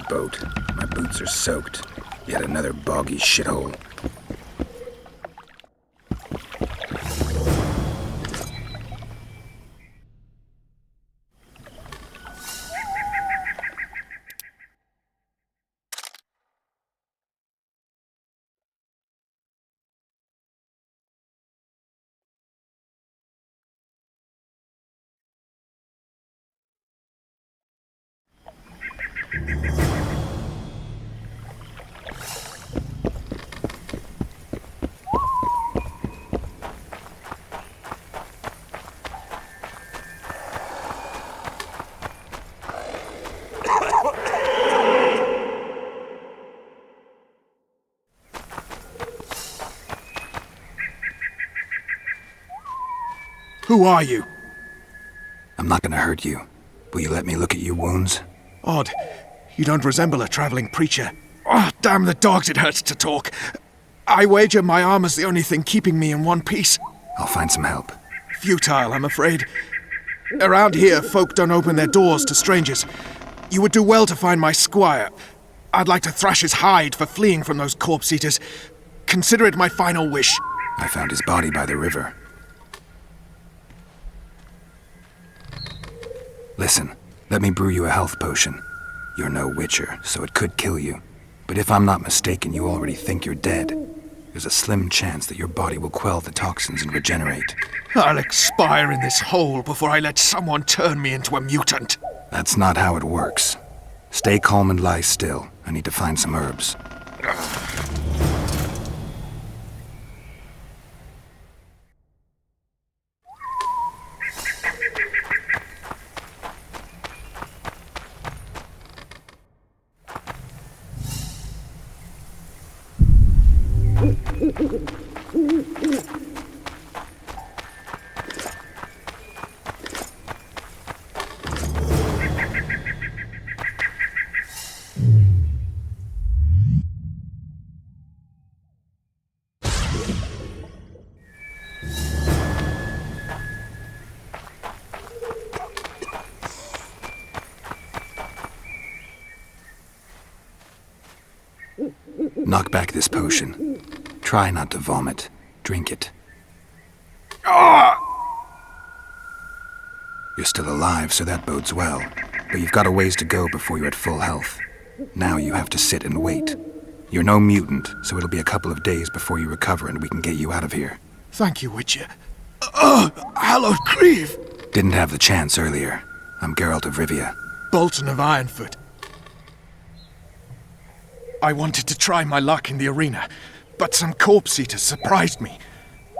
boat. My boots are soaked. Yet another boggy shithole. Who are you? I'm not gonna hurt you. Will you let me look at your wounds? Odd. You don't resemble a traveling preacher. Oh, damn the dogs, it hurts to talk. I wager my armor's the only thing keeping me in one piece. I'll find some help. Futile, I'm afraid. Around here, folk don't open their doors to strangers. You would do well to find my squire. I'd like to thrash his hide for fleeing from those corpse-eaters. Consider it my final wish. I found his body by the river. Listen, let me brew you a health potion. You're no witcher, so it could kill you. But if I'm not mistaken, you already think you're dead. There's a slim chance that your body will quell the toxins and regenerate. I'll expire in this hole before I let someone turn me into a mutant. That's not how it works. Stay calm and lie still. I need to find some herbs. Knock back this potion. Try not to vomit. Drink it. You're still alive, so that bodes well. But you've got a ways to go before you're at full health. Now you have to sit and wait. You're no mutant, so it'll be a couple of days before you recover and we can get you out of here. Thank you, Witcher. Hallowed grief! Didn't have the chance earlier. I'm Geralt of Rivia. Bolton of Ironfoot. I wanted to try my luck in the arena, but some corpse-eaters surprised me.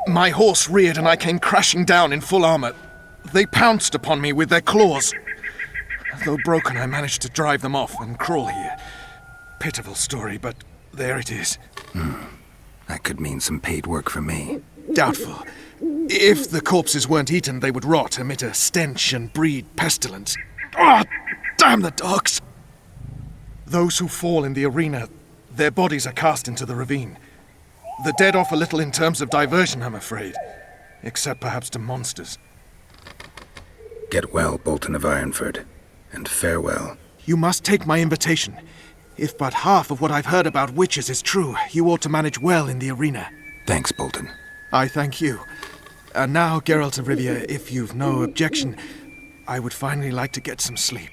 My horse reared and I came crashing down in full armor. They pounced upon me with their claws. Though broken, I managed to drive them off and crawl here. Pitiful story, but there it is. That could mean some paid work for me. Doubtful. If the corpses weren't eaten, they would rot, emit a stench and breed pestilence. Ah, damn the dogs! Those who fall in the arena, their bodies are cast into the ravine. The dead offer little in terms of diversion, I'm afraid. Except perhaps to monsters. Get well, Bolton of Ironfoot, and farewell. You must take my invitation. If but half of what I've heard about witches is true, you ought to manage well in the arena. Thanks, Bolton. I thank you. And now, Geralt of Rivia, if you've no objection, I would finally like to get some sleep.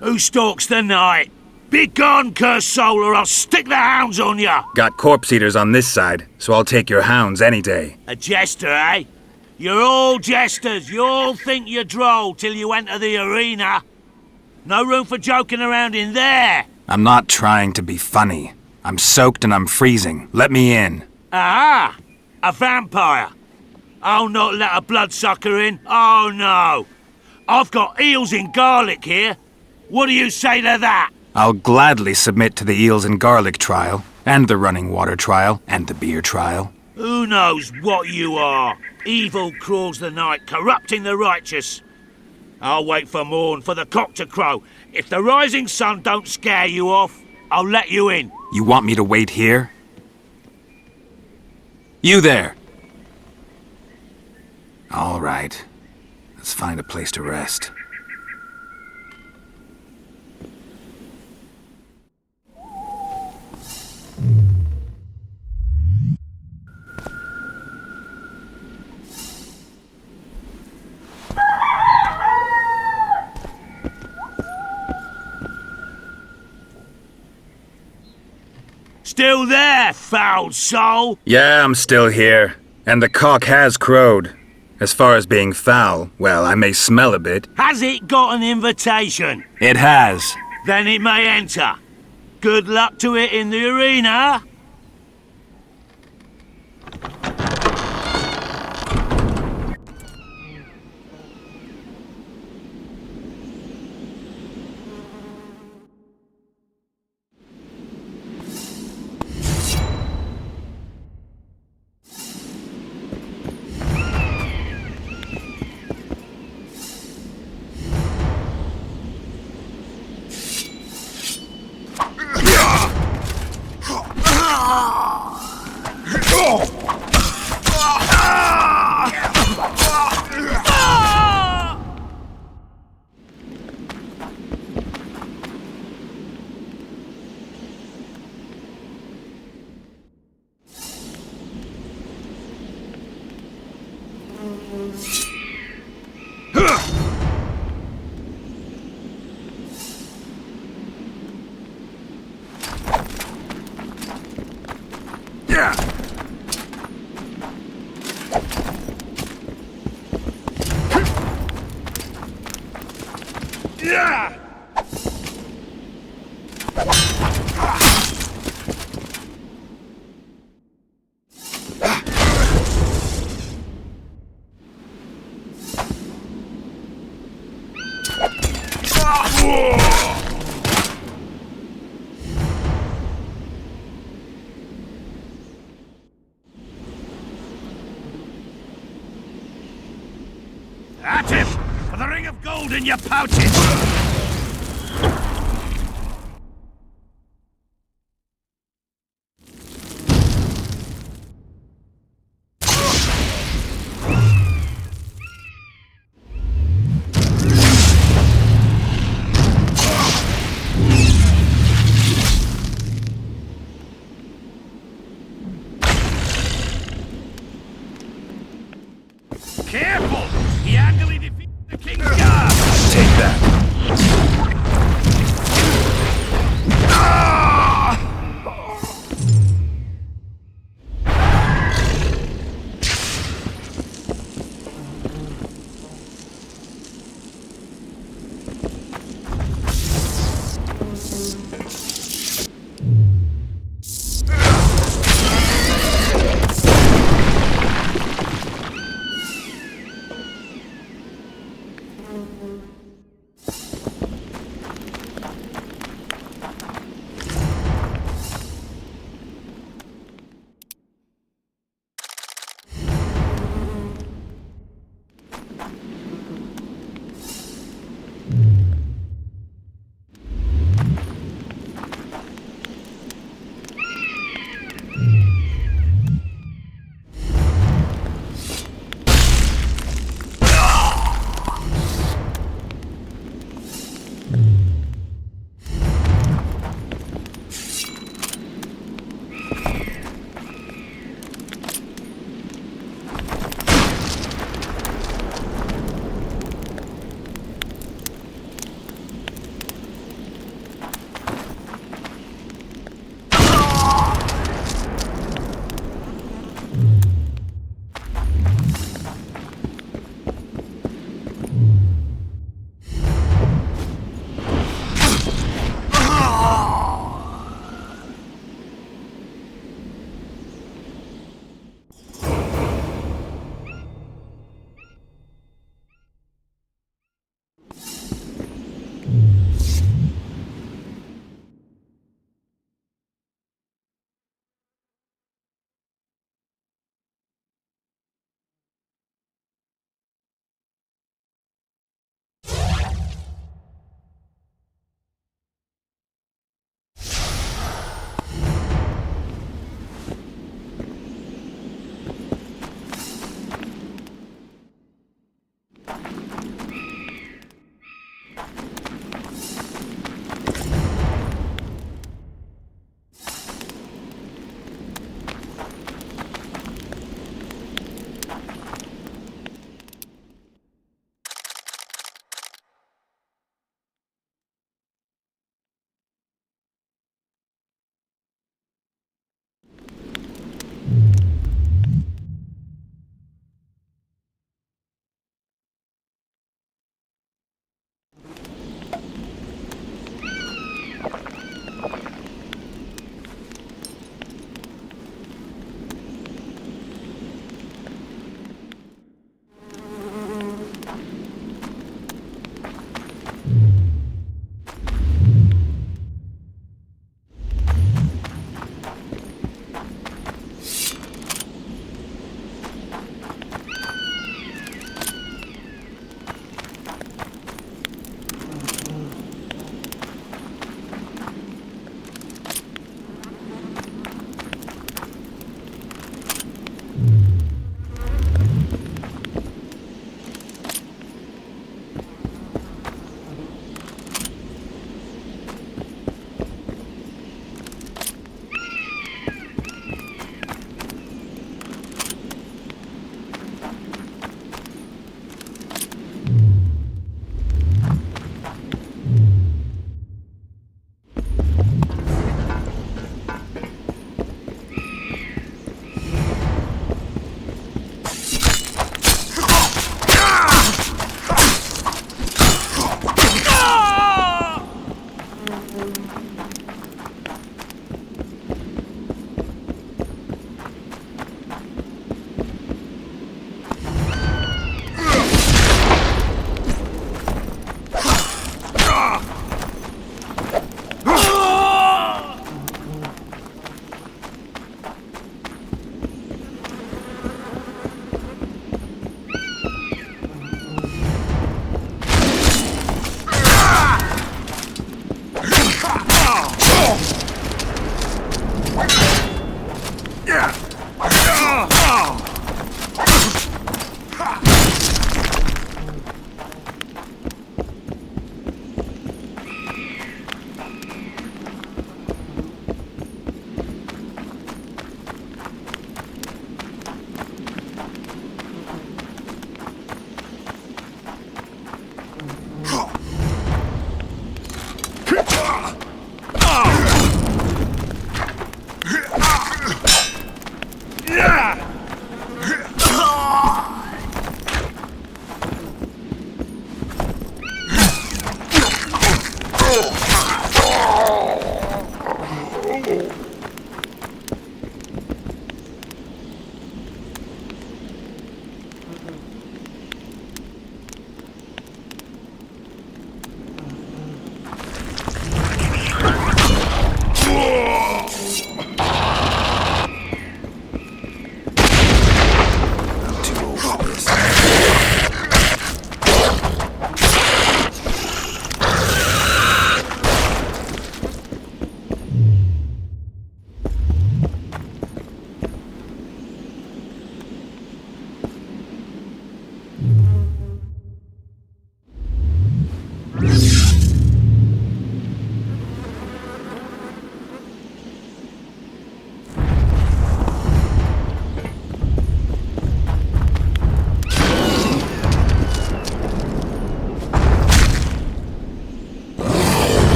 Who stalks the night? Be gone, cursed soul, or I'll stick the hounds on ya! Got corpse eaters on this side, so I'll take your hounds any day. A jester, eh? You're all jesters. You all think you're droll till you enter the arena. No room for joking around in there. I'm not trying to be funny. I'm soaked and I'm freezing. Let me in. Ah, a vampire. I'll not let a bloodsucker in. Oh no. I've got eels in garlic here. What do you say to that? I'll gladly submit to the eels and garlic trial, and the running water trial, and the beer trial. Who knows what you are? Evil crawls the night, corrupting the righteous. I'll wait for morn, for the cock to crow. If the rising sun don't scare you off, I'll let you in. You want me to wait here? You there! All right. Let's find a place to rest. Still there, foul soul? Yeah, I'm still here. And the cock has crowed. As far as being foul, well, I may smell a bit. Has it got an invitation? It has. Then it may enter. Good luck to it in the arena. At him! For the ring of gold in your pouches! Careful! He handily defeated the king's guard! Take that.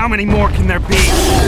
How many more can there be?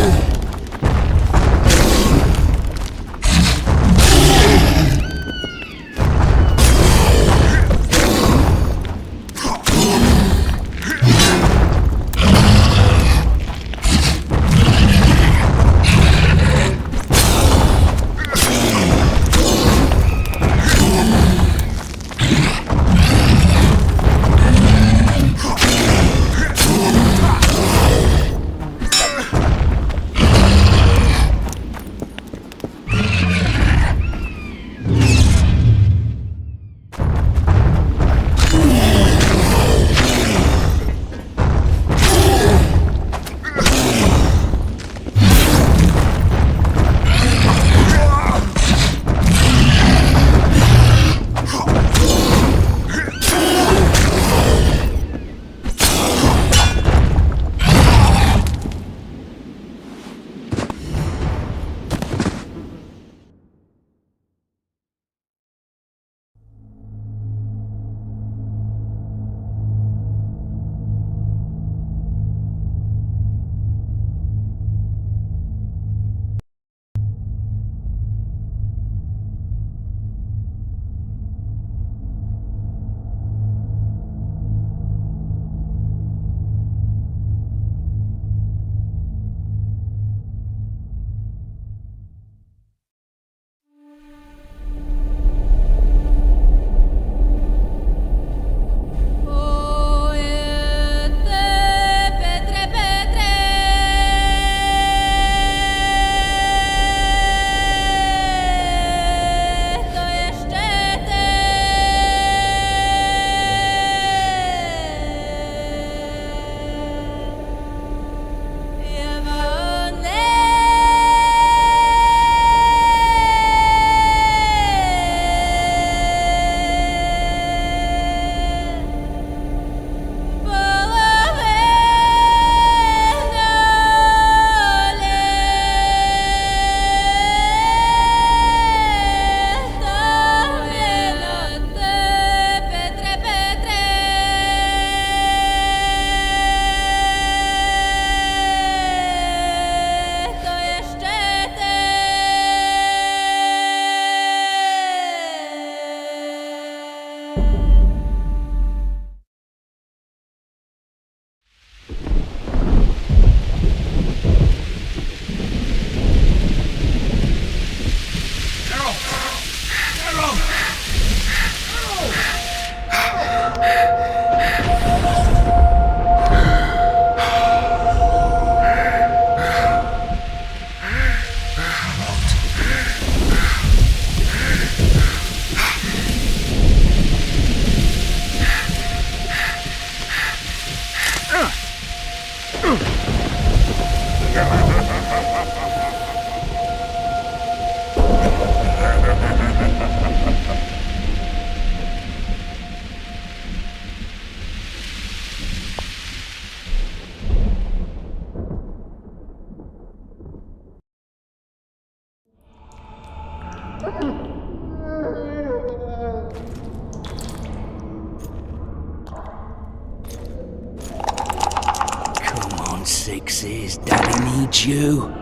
sixes, Daddy needs you.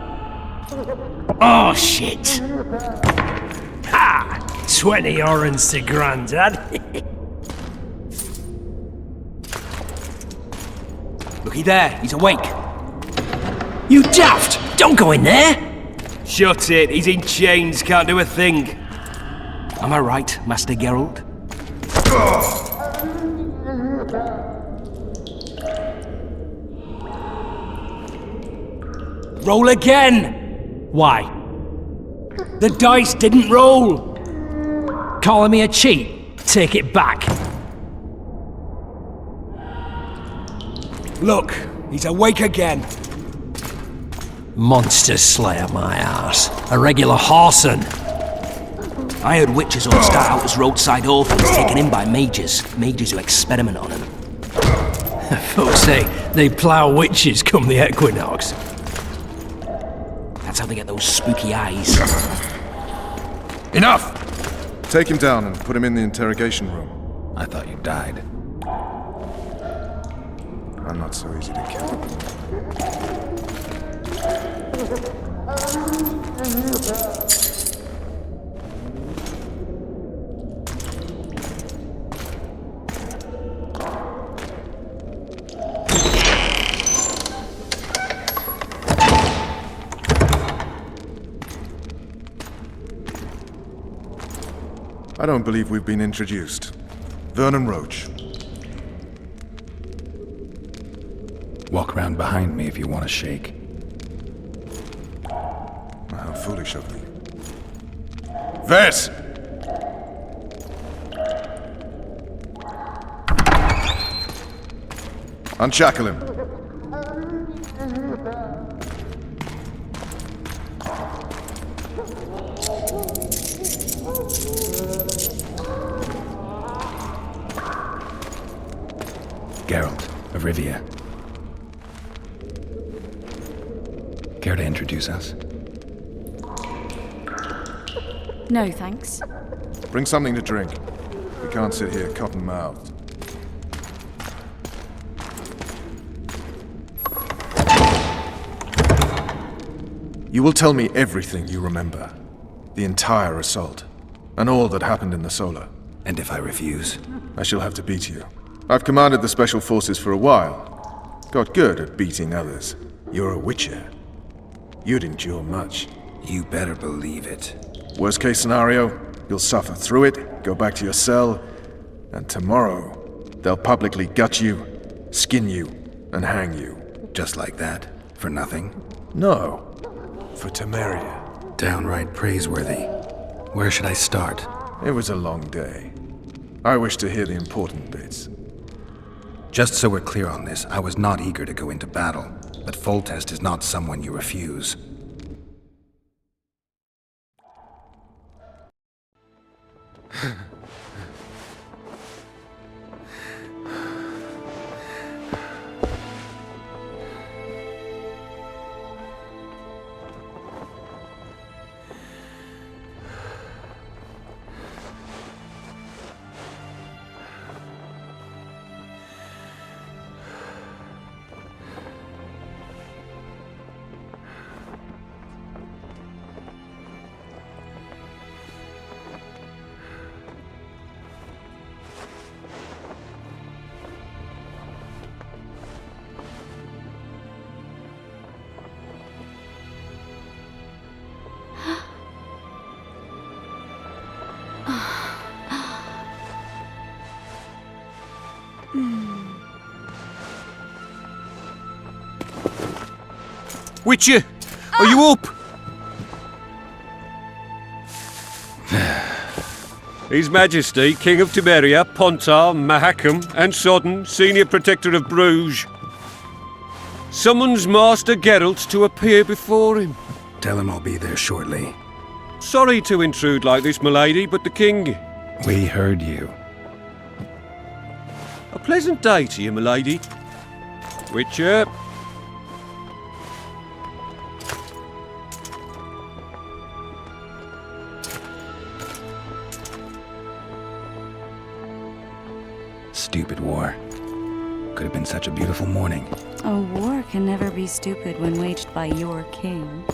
Oh, shit. Ha! 20 orens to Grandad. Looky there, he's awake. You daft! Don't go in there! Shut it, he's in chains, can't do a thing. Am I right, Master Geralt? Roll again! Why? The dice didn't roll! Calling me a cheat? Take it back. Look, he's awake again. Monster slayer, my ass. A regular horson. I heard witches all start out as roadside orphans taken in by mages. Mages who experiment on them. Folks say they plough witches come the equinox. That's how they get those spooky eyes. Enough! Take him down and put him in the interrogation room. I thought you died. I'm not so easy to kill. I don't believe we've been introduced. Vernon Roach. Walk around behind me if you want to shake. How foolish of me. Ves! Unshackle him. Geralt of Rivia. Care to introduce us? No, thanks. Bring something to drink. We can't sit here cotton-mouthed. You will tell me everything you remember. The entire assault. And all that happened in the Solar. And if I refuse? I shall have to beat you. I've commanded the Special Forces for a while. Got good at beating others. You're a Witcher. You'd endure much. You better believe it. Worst case scenario, you'll suffer through it, go back to your cell, and tomorrow, they'll publicly gut you, skin you, and hang you. Just like that? For nothing? No. For Temeria. Downright praiseworthy. Where should I start? It was a long day. I wish to hear the important bits. Just so we're clear on this, I was not eager to go into battle, but Foltest is not someone you refuse. Witcher, are you up? His Majesty, King of Temeria, Pontar, Mahakam, and Sodden, Senior Protector of Bruges, summons Master Geralt to appear before him. Tell him I'll be there shortly. Sorry to intrude like this, milady, but the King... We heard you. A pleasant day to you, milady. Witcher. Stupid war. Could have been such a beautiful morning. A war can never be stupid when waged by your king.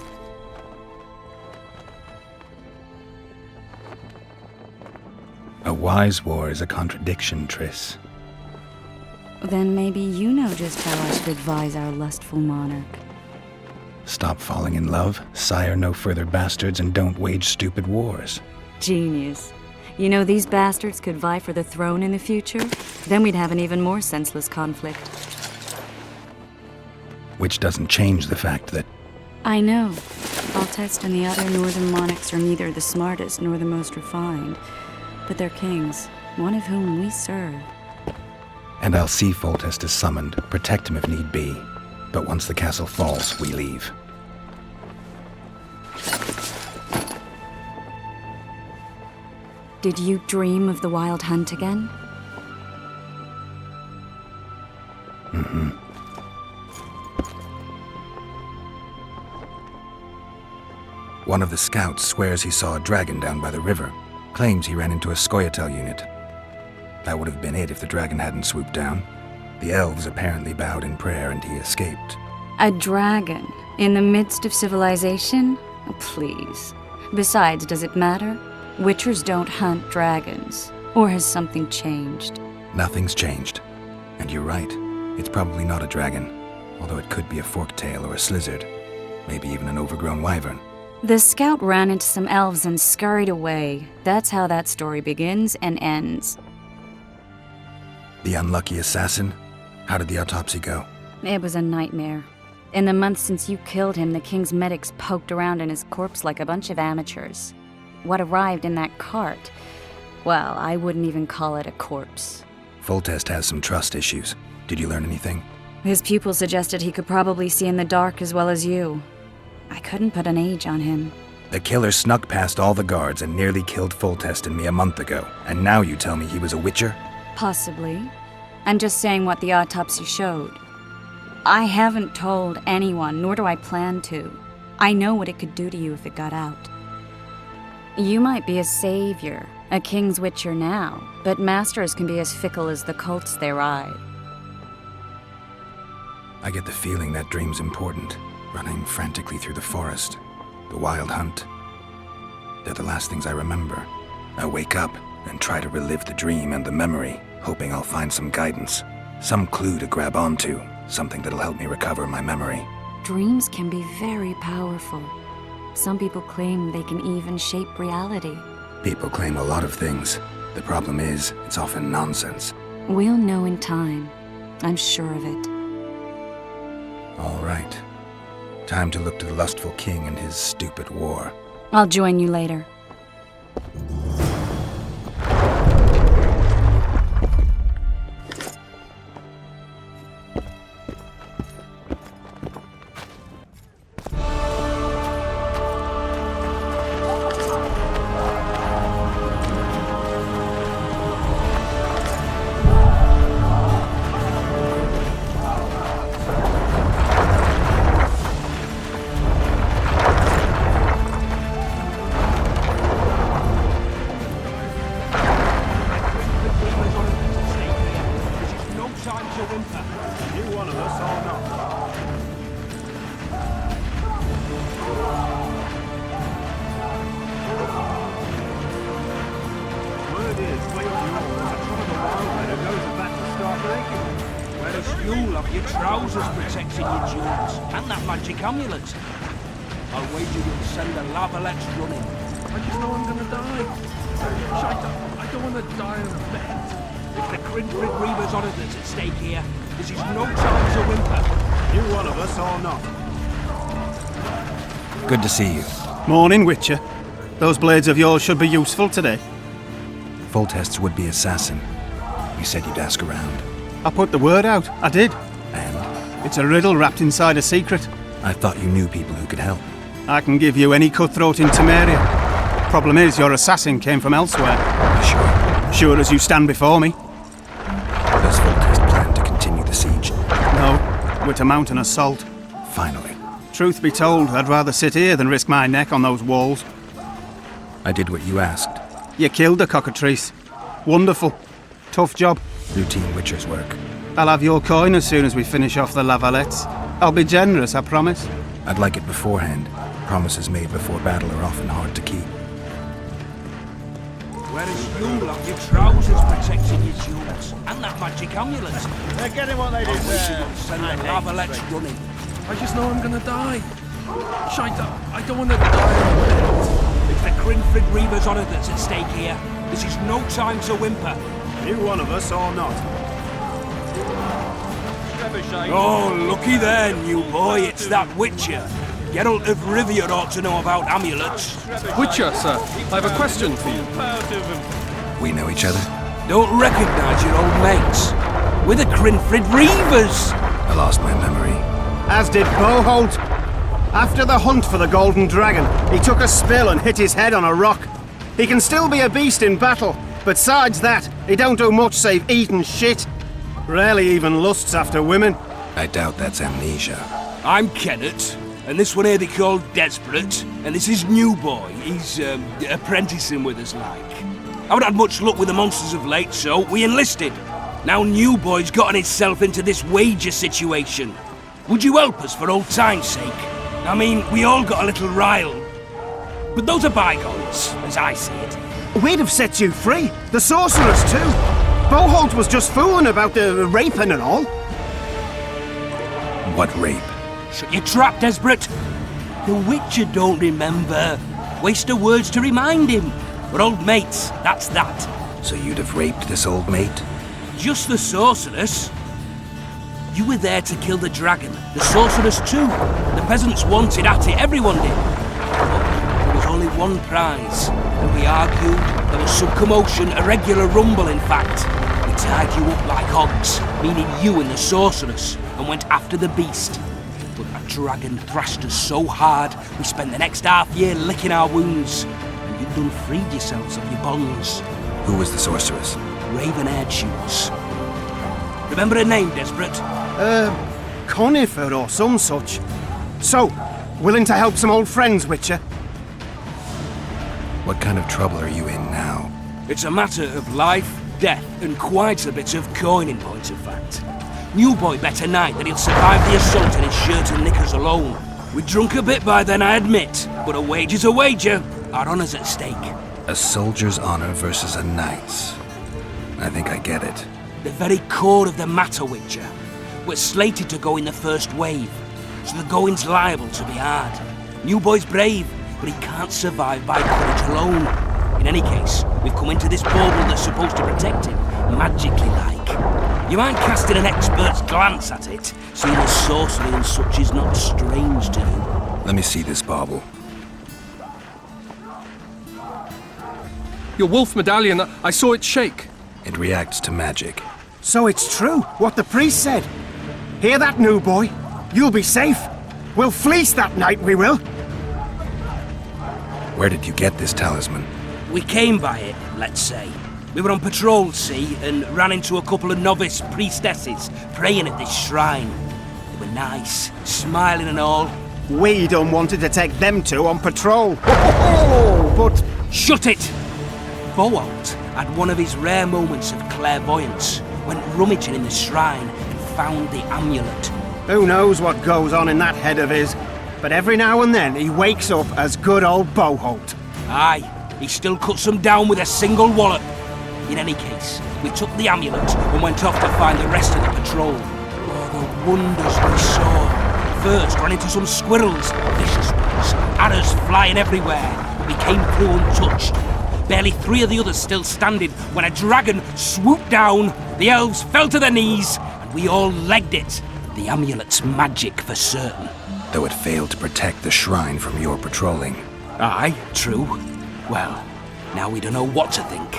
A wise war is a contradiction, Triss. Then maybe you know just how I should advise our lustful monarch. Stop falling in love, sire no further bastards, and don't wage stupid wars. Genius. You know, these bastards could vie for the throne in the future? Then we'd have an even more senseless conflict. Which doesn't change the fact that... I know. Foltest and the other northern monarchs are neither the smartest nor the most refined. But they're kings, one of whom we serve. And I'll see Foltest is summoned, protect him if need be. But once the castle falls, we leave. Did you dream of the Wild Hunt again? Mm-hmm. One of the scouts swears he saw a dragon down by the river. Claims he ran into a Scoia'tael unit. That would have been it if the dragon hadn't swooped down. The elves apparently bowed in prayer and he escaped. A dragon? In the midst of civilization? Oh, please. Besides, does it matter? Witchers don't hunt dragons. Or has something changed? Nothing's changed. And you're right. It's probably not a dragon. Although it could be a forktail or a slizzard. Maybe even an overgrown wyvern. The scout ran into some elves and scurried away. That's how that story begins and ends. The unlucky assassin? How did the autopsy go? It was a nightmare. In the months since you killed him, the king's medics poked around in his corpse like a bunch of amateurs. What arrived in that cart? Well, I wouldn't even call it a corpse. Foltest has some trust issues. Did you learn anything? His pupil suggested he could probably see in the dark as well as you. I couldn't put an age on him. The killer snuck past all the guards and nearly killed Foltest and me a month ago. And now you tell me he was a witcher? Possibly. I'm just saying what the autopsy showed. I haven't told anyone, nor do I plan to. I know what it could do to you if it got out. You might be a savior, a king's witcher now, but masters can be as fickle as the cults they ride. I get the feeling that dream's important. Running frantically through the forest. The wild hunt. They're the last things I remember. I wake up and try to relive the dream and the memory, hoping I'll find some guidance. Some clue to grab onto. Something that'll help me recover my memory. Dreams can be very powerful. Some people claim they can even shape reality. People claim a lot of things. The problem is, it's often nonsense. We'll know in time. I'm sure of it. All right. Time to look to the lustful king and his stupid war. I'll join you later. Your trousers protecting your jewels, and that magic amulet. I'll wager you'll send the Lavalettes running. I just know I'm gonna die. I don't want to die on a bed. If the Crinfrid Reaver's honour that's at stake here, this is no time to whimper. You one of us or not. Good to see you. Morning, Witcher. Those blades of yours should be useful today. Foltest's would-be assassin. You said you'd ask around. I put the word out. I did. And? It's a riddle wrapped inside a secret. I thought you knew people who could help. I can give you any cutthroat in Temeria. Problem is, your assassin came from elsewhere. You sure? Sure as you stand before me. Does Foltest plan to continue the siege? No, we're to mount an assault. Finally. Truth be told, I'd rather sit here than risk my neck on those walls. I did what you asked. You killed a cockatrice. Wonderful. Tough job. Routine Witcher's work. I'll have your coin as soon as we finish off the lavalettes. I'll be generous, I promise. I'd like it beforehand. Promises made before battle are often hard to keep. Whereas you lock your trousers protecting your jewels and that magic amulet. They're getting what they deserve. Send the lavalettes running. I just know I'm gonna die. Shite, I don't want to die. It's the Crinfrid Reaver's honour that's at stake here. This is no time to whimper. You one of us or not? Oh, looky there, new boy. It's that Witcher. Geralt of Rivia ought to know about amulets. Witcher, sir, I have a question for you. We know each other? Don't recognise your old mates. We're the Crinfrid Reavers. I lost my memory. As did Boholt. After the hunt for the Golden Dragon, he took a spill and hit his head on a rock. He can still be a beast in battle, but besides that, he don't do much save eat and shit. Rarely even lusts after women. I doubt that's amnesia. I'm Kenneth, and this one here they call Desperate, and this is New Boy. He's apprenticing with us, like. I haven't had much luck with the monsters of late, so we enlisted. Now New Boy's gotten himself into this wager situation. Would you help us for old time's sake? I mean, we all got a little riled. But those are bygones, as I see it. We'd have set you free. The sorceress too. Boholt was just fooling about the raping and all. What rape? Shut your trap, Desperate. The Witcher don't remember. Waste of words to remind him. We're old mates, that's that. So you'd have raped this old mate? Just the sorceress. You were there to kill the dragon. The sorceress too. The peasants wanted at it, everyone did. But there was only one prize. And we argued, there was some commotion, a regular rumble in fact. We tied you up like hogs, meaning you and the sorceress, and went after the beast. But that dragon thrashed us so hard, we spent the next half year licking our wounds. And you'd done freed yourselves of your bonds. Who was the sorceress? Raven-haired she was. Remember her name, Desperate? Conifer or some such. So, willing to help some old friends, Witcher? What kind of trouble are you in now? It's a matter of life, death, and quite a bit of coin in point of fact. New Boy bet tonight that he'll survive the assault in his shirt and knickers alone. We drunk a bit by then, I admit, but a wager's a wager. Our honour's at stake. A soldier's honor versus a knight's. I think I get it. The very core of the matter, Witcher. We're slated to go in the first wave, so the going's liable to be hard. New Boy's brave, but he can't survive by courage alone. In any case, we've come into this bauble that's supposed to protect him, magically like. You mind casting an expert's glance at it, seeing as sorcery and such is not strange to you? Let me see this bauble. Your wolf medallion, I saw it shake. It reacts to magic. So it's true, what the priest said. Hear that, New Boy? You'll be safe. We'll fleece that night, we will. Where did you get this talisman? We came by it, let's say. We were on patrol, see, and ran into a couple of novice priestesses praying at this shrine. They were nice, smiling and all. We done wanted to take them two on patrol. But... Shut it! Boholt had one of his rare moments of clairvoyance, went rummaging in the shrine and found the amulet. Who knows what goes on in that head of his, but every now and then he wakes up as good old Boholt. Aye, he still cuts them down with a single wallop. In any case, we took the amulet and went off to find the rest of the patrol. Oh, the wonders we saw. First ran into some squirrels, vicious ones, arrows flying everywhere. We came through untouched. Barely 3 of the others still standing when a dragon swooped down, the elves fell to their knees, and we all legged it. The amulet's magic for certain. Though it failed to protect the shrine from your patrolling. Aye, true. Well, now we don't know what to think.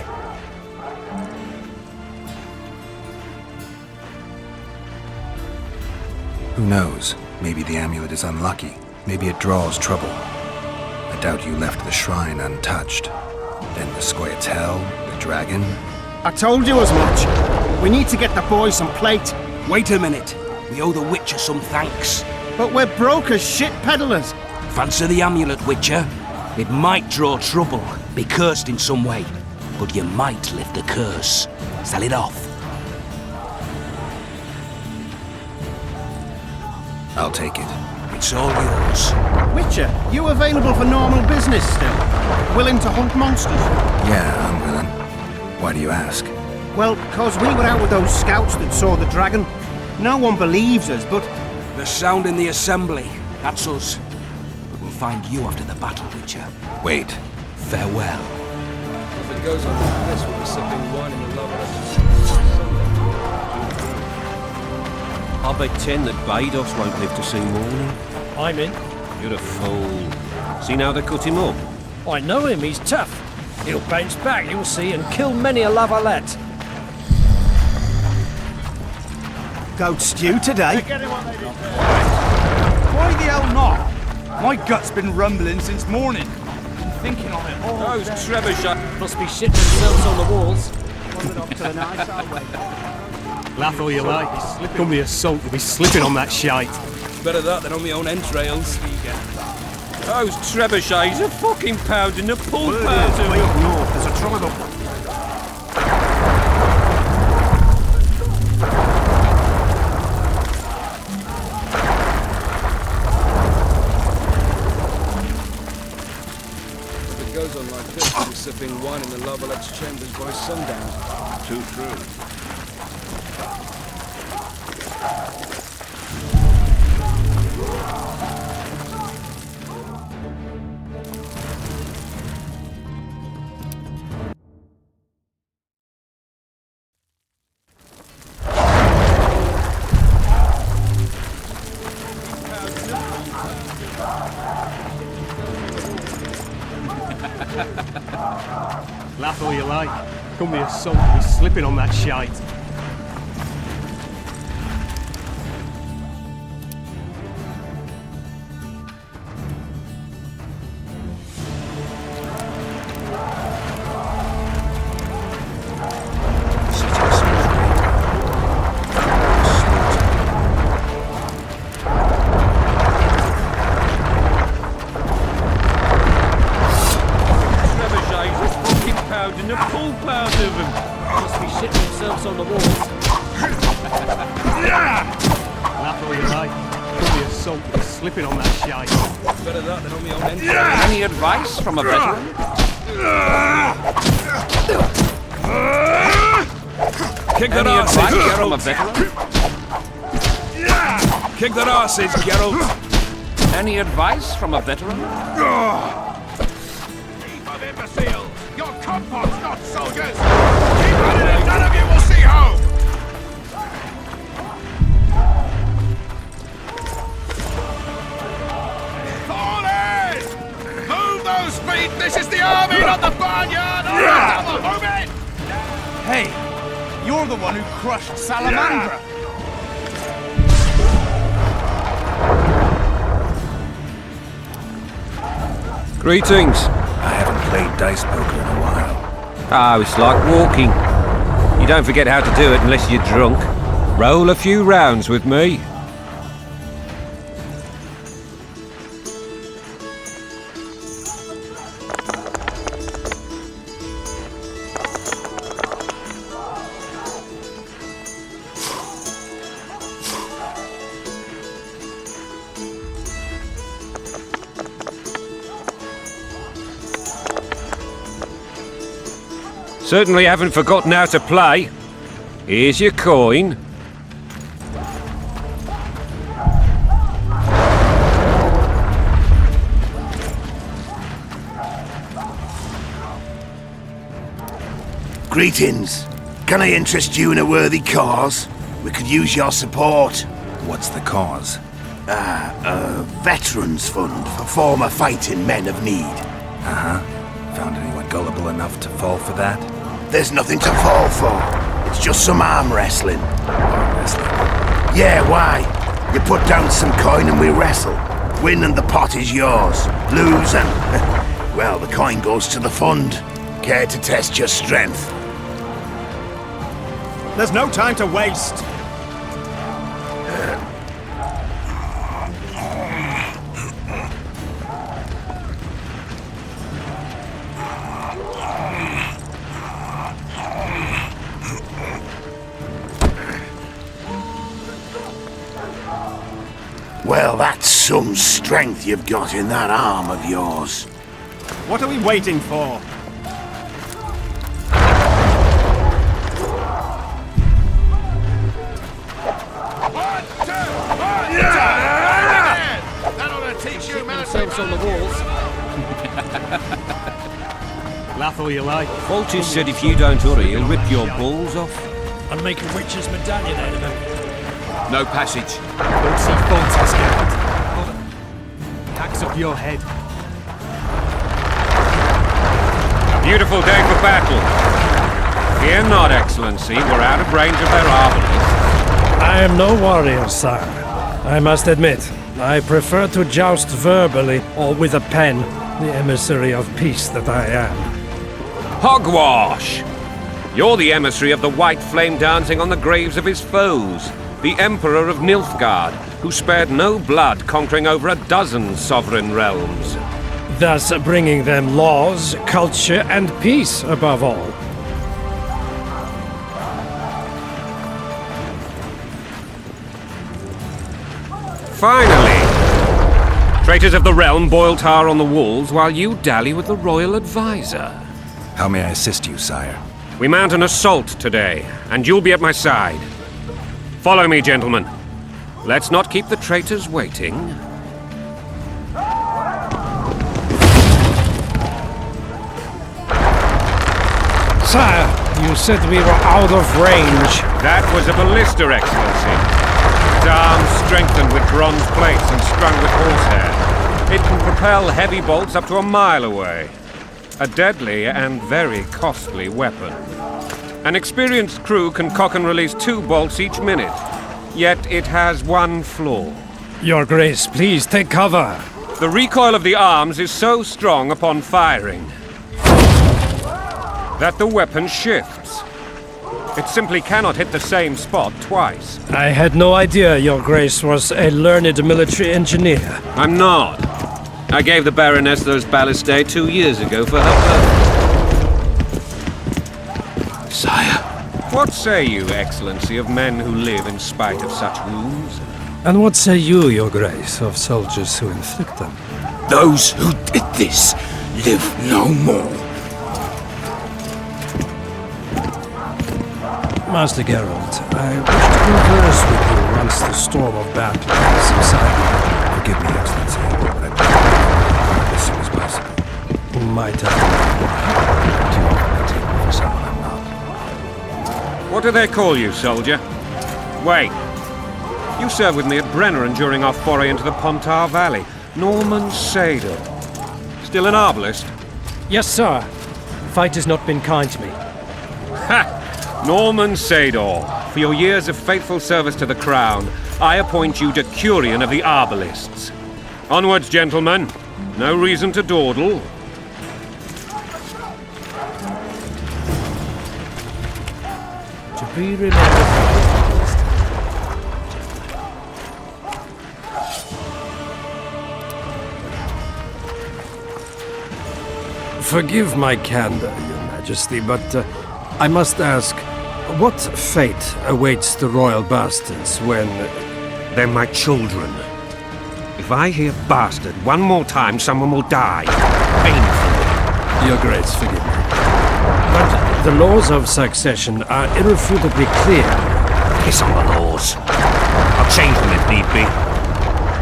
Who knows? Maybe the amulet is unlucky. Maybe it draws trouble. I doubt you left the shrine untouched. Then the Scoia'tael, the dragon. I told you as much. We need to get the boys some plate. Wait a minute. We owe the Witcher some thanks. But we're broke as shit peddlers. Fancy the amulet, Witcher. It might draw trouble, be cursed in some way, but you might lift the curse. Sell it off. I'll take it. It's all yours. Witcher, you available for normal business still? Willing to hunt monsters? Yeah, I'm willing. Why do you ask? Well, 'cause we were out with those scouts that saw the dragon. No one believes us, but The sound in the assembly. That's us. But we'll find you after the battle, Witcher. Wait. Farewell. If it goes on like this, we'll be sipping wine in the love I'll bet 10 that Baidos won't live to see morning. I'm in. You're a fool. See now they cut him up? I know him, he's tough. He'll bounce back, you'll see, and kill many a lavalette. goat stew today. Why the hell not? My gut's been rumbling since morning. Been thinking on it all Those day. Trebuchet Must be shitting themselves on the walls. Laugh all you like. Come the assault, you'll be slipping on that shite. Better that than on my own entrails. Those trebuchets are fucking pounding the pulp Word out is, of way me. up north, there's a tribe up. If it goes on like this, we'll be sipping wine in the Lavalette's chambers by sundown. Too true. Laugh all you like. Come the assault, you'll be slipping on that shite. Trebuchets are fucking pounding the pulp out of them. Must be shitting themselves on the walls. Laugh all you like. Come the assault, you'll be slipping on that shite. Better that than on my own entrails. Any advice from a veteran? Kick their Any asses, advice from a Geralt. veteran? Kick their asses, Geralt. Any advice from a veteran? Heap of imbeciles! You're compots, not soldiers! Keep running and none of you will see home! Fall in! Move those feet! This is the army, not the barnyard! Move it! Hey, you're the one who crushed Salamandra. Greetings. I haven't played dice poker in a while. Ah, it's like walking. You don't forget how to do it unless you're drunk. Roll a few rounds with me. Certainly haven't forgotten how to play. Here's your coin. Greetings. Can I interest you in a worthy cause? We could use your support. What's the cause? A veterans fund for former fighting men of need. Uh-huh. Found anyone gullible enough to fall for that? There's nothing to fall for. It's just some arm wrestling. Arm wrestling. Yeah, why? You put down some coin and we wrestle. Win and the pot is yours. Lose and, well, the coin goes to the fund. Care to test your strength? There's no time to waste. Well, that's some strength you've got in that arm of yours. What are we waiting for? That ought to teach you, man. Themselves on the walls. Laugh all you like. Foltest said if you don't hurry, he'll rip your balls off. And make a witch's medallion out of him. No passage. Don't see Foltest, Geralt. Axe up your head. A beautiful day for battle. Fear not, Excellency. We're out of range of their arbalists. I am no warrior, sire. I must admit, I prefer to joust verbally or with a pen, the emissary of peace that I am. Hogwash! You're the emissary of the white flame dancing on the graves of his foes, the Emperor of Nilfgaard, who spared no blood conquering over a dozen sovereign realms. Thus bringing them laws, culture, and peace above all. Finally! Traitors of the realm boil tar on the walls while you dally with the royal advisor. How may I assist you, sire? We mount an assault today, and you'll be at my side. Follow me, gentlemen. Let's not keep the traitors waiting. Sire, you said we were out of range. That was a ballista, Excellency. Its arms strengthened with bronze plates and strung with horsehair. It can propel heavy bolts up to a mile away. A deadly and very costly weapon. An experienced crew can cock and release 2 bolts each minute. Yet it has one flaw. Your Grace, please take cover. The recoil of the arms is so strong upon firing that the weapon shifts. It simply cannot hit the same spot twice. I had no idea Your Grace was a learned military engineer. I'm not. I gave the Baroness those ballistae 2 years ago for her purpose. Sire. What say you, Excellency, of men who live in spite of such wounds? And what say you, Your Grace, of soldiers who inflict them? Those who did this live no more. Master Geralt, I wish to converse with you once the storm of battle has subsided. Forgive me, Excellency, but I as soon as possible. My time. Do you want me to take me for someone I'm not? What do they call you, soldier? Wait. You served with me at Brenneran during our foray into the Pontar Valley. Norman Sador. Still an arbalist? Yes, sir. Fight has not been kind to me. Ha! Norman Sador, for your years of faithful service to the Crown, I appoint you Decurion of the Arbalists. Onwards, gentlemen. No reason to dawdle. To be remembered. Forgive my candor, Your Majesty, but I must ask, what fate awaits the royal bastards when... They're my children. If I hear bastard one more time, someone will die. Painfully. Your Grace, forgive me. But the laws of succession are irrefutably clear. Piss on the laws. I'll change them if need be.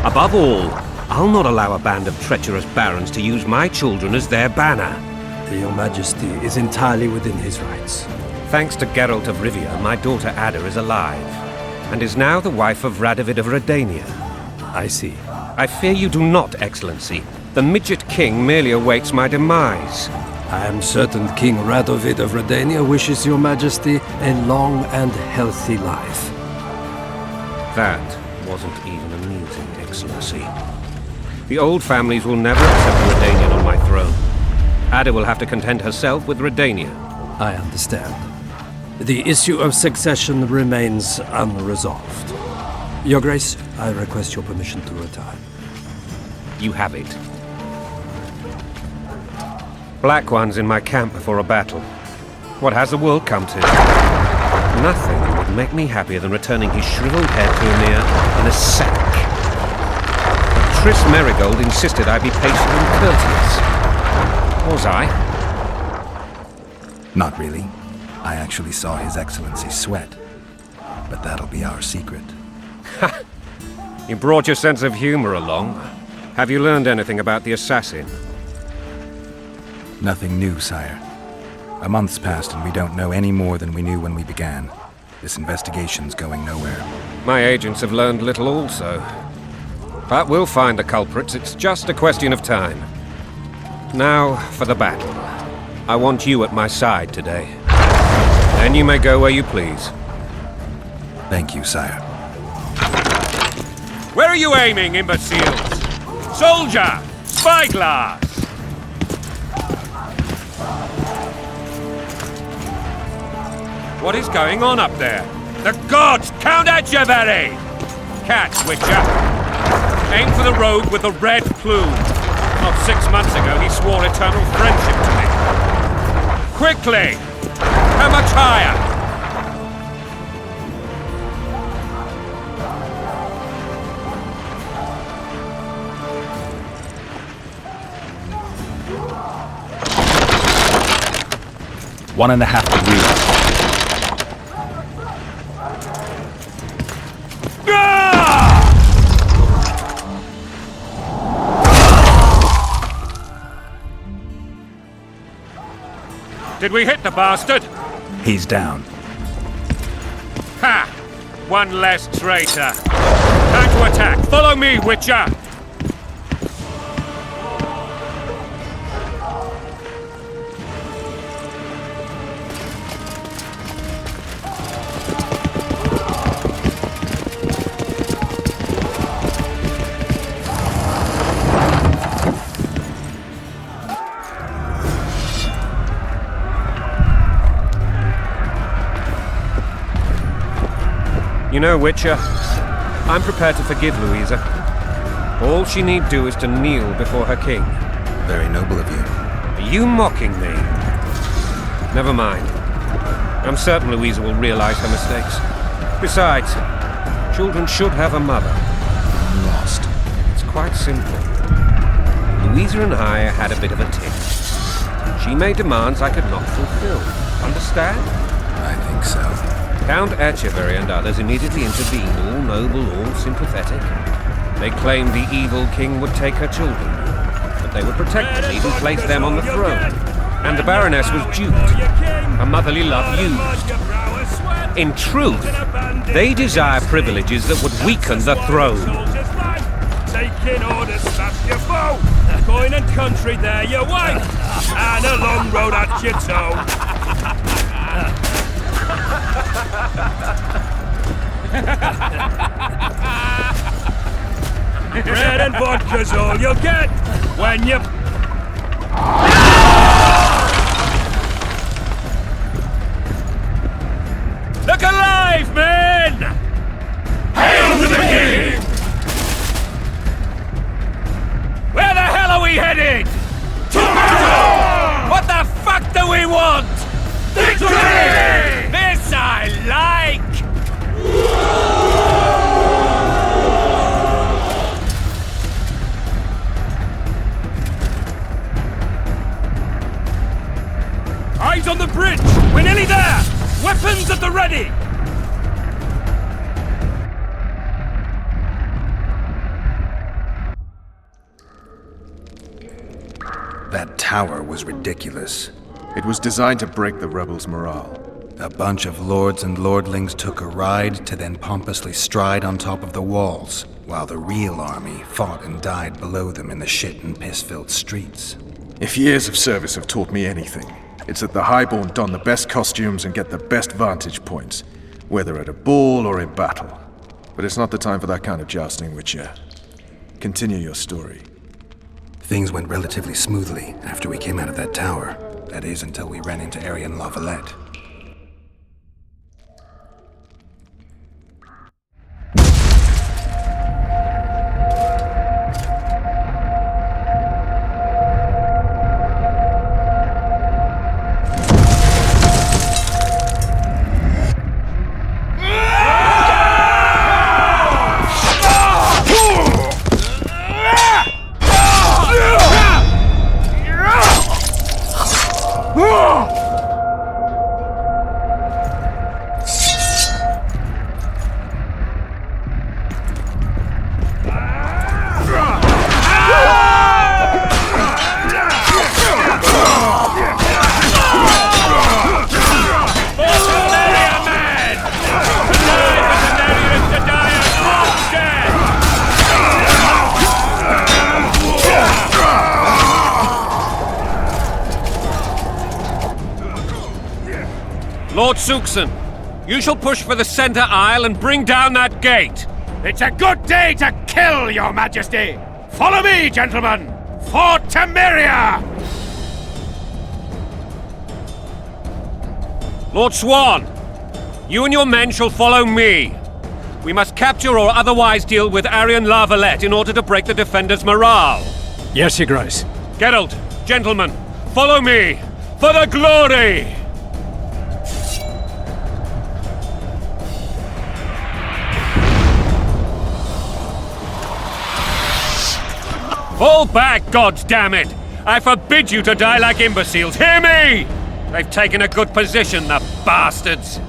Above all, I'll not allow a band of treacherous barons to use my children as their banner. Your Majesty is entirely within his rights. Thanks to Geralt of Rivia, my daughter Ada is alive, and is now the wife of Radovid of Redania. I see. I fear you do not, Excellency. The midget king merely awaits my demise. I am certain King Radovid of Redania wishes Your Majesty a long and healthy life. That wasn't even amusing, Excellency. The old families will never accept a Redanian on my throne. Ada will have to content herself with Redania. I understand. The issue of succession remains unresolved. Your Grace, I request your permission to retire. You have it. Black One's in my camp before a battle. What has the world come to? Nothing would make me happier than returning his shriveled head to Emir in a sack. Triss Merigold insisted I be patient and courteous. Was I? Not really. I actually saw His Excellency sweat. But that'll be our secret. Ha! You brought your sense of humor along. Have you learned anything about the assassin? Nothing new, sire. A month's passed and we don't know any more than we knew when we began. This investigation's going nowhere. My agents have learned little also. But we'll find the culprits, it's just a question of time. Now, for the battle. I want you at my side today. Then you may go where you please. Thank you, sire. Where are you aiming, imbeciles? Soldier! Spyglass! What is going on up there? The gods! Count Etcheverry! Catch, Witcher! Aim for the rogue with the red plume. Not 6 months ago, he swore eternal friendship to me. Quickly! How much higher? One and a half degrees. Did we hit the bastard? He's down. Ha! One less traitor. Time to attack. Follow me, Witcher! You know, Witcher, I'm prepared to forgive Louisa. All she need do is to kneel before her king. Very noble of you. Are you mocking me? Never mind. I'm certain Louisa will realize her mistakes. Besides, children should have a mother. I'm lost. It's quite simple. Louisa and I had a bit of a tiff. She made demands I could not fulfill. Understand? I think so. Count Etcheverry and others immediately intervened, all noble, all sympathetic. They claimed the evil king would take her children, but they would protect them, even place them on the throne. And the Baroness was duped, her motherly love used. In truth, they desire privileges that would weaken the throne. Taking orders, snap your bow. Coin and country, there your wife, and a long road at your toe. Bread and vodka's all you'll get when you... Look alive, men! Hail to the king! Where the hell are we headed? To battle! What the fuck do we want? Victory! This I like! Eyes on the bridge! We're nearly there! Weapons at the ready! That tower was ridiculous. It was designed to break the rebels' morale. A bunch of lords and lordlings took a ride to then pompously stride on top of the walls, while the real army fought and died below them in the shit and piss-filled streets. If years of service have taught me anything, it's that the highborn don the best costumes and get the best vantage points, whether at a ball or in battle. But it's not the time for that kind of jousting, Witcher. Continue your story. Things went relatively smoothly after we came out of that tower. That is, until we ran into Arian Lavalette. Suxon, you shall push for the center aisle and bring down that gate. It's a good day to kill, Your Majesty! Follow me, gentlemen! For Temeria! Lord Swan, you and your men shall follow me. We must capture or otherwise deal with Arian La Valette in order to break the defenders' morale. Yes, Your Grace. Geralt, gentlemen, follow me! For the glory! Fall back, goddammit! I forbid you to die like imbeciles. Hear me! They've taken a good position, the bastards!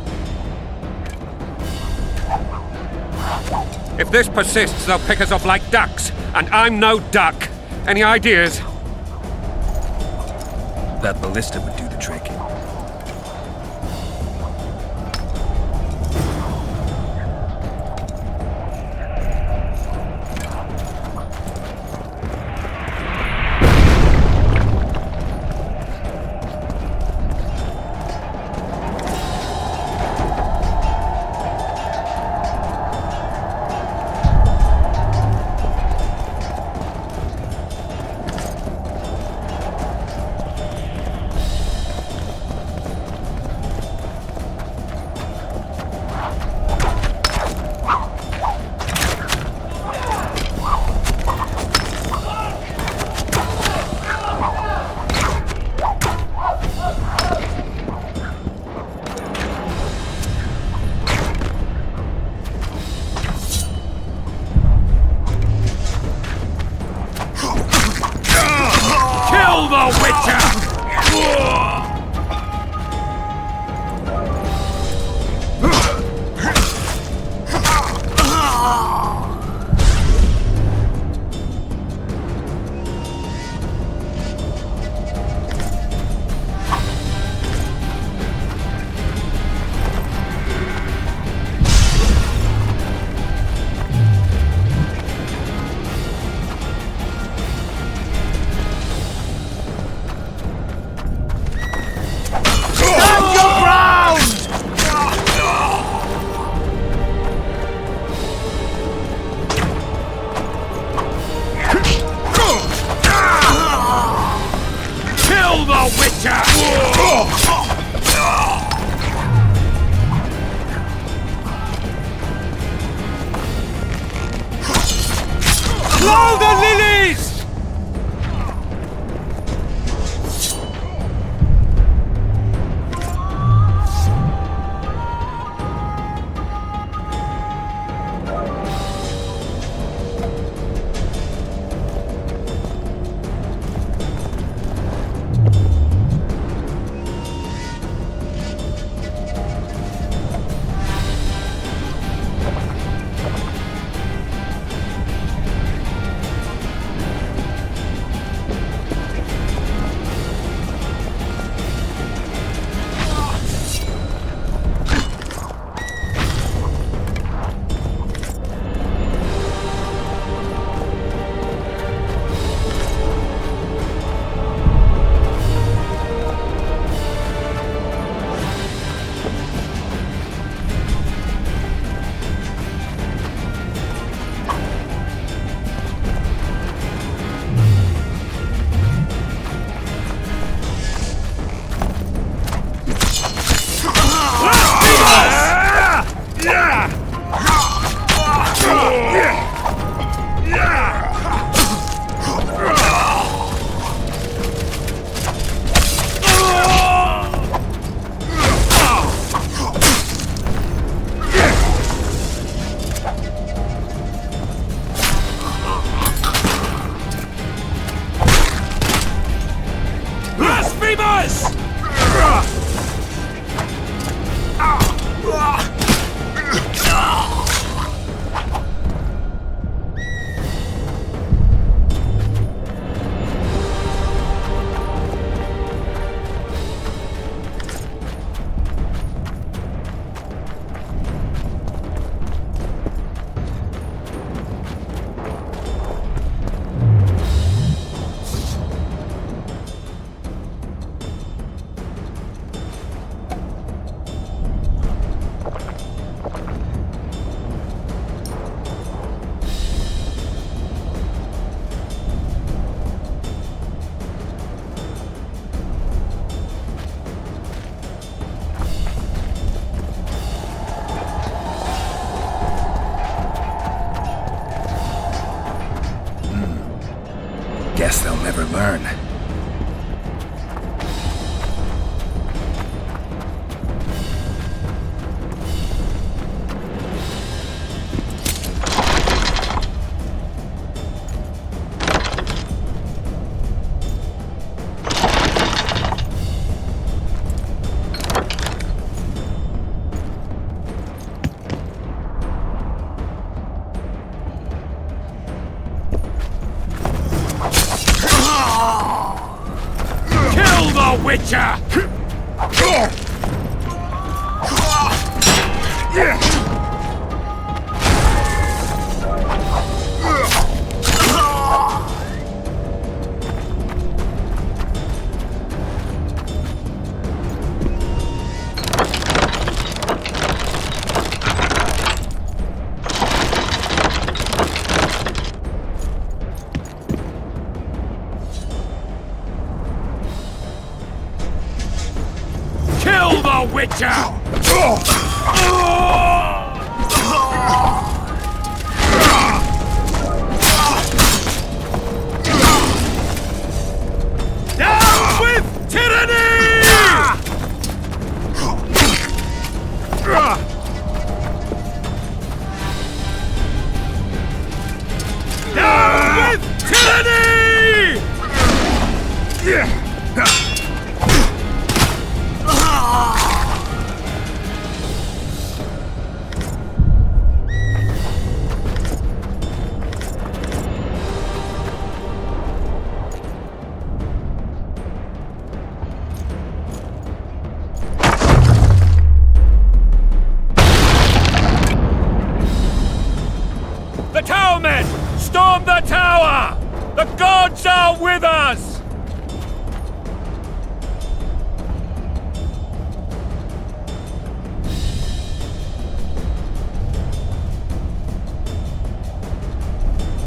If this persists, they'll pick us off like ducks, and I'm no duck. Any ideas? That ballista would do the trick. never learn. Kill the Witcher! Kill the Witcher! Down with tyranny! Down with tyranny! The tower men! Storm the tower! The gods are with us!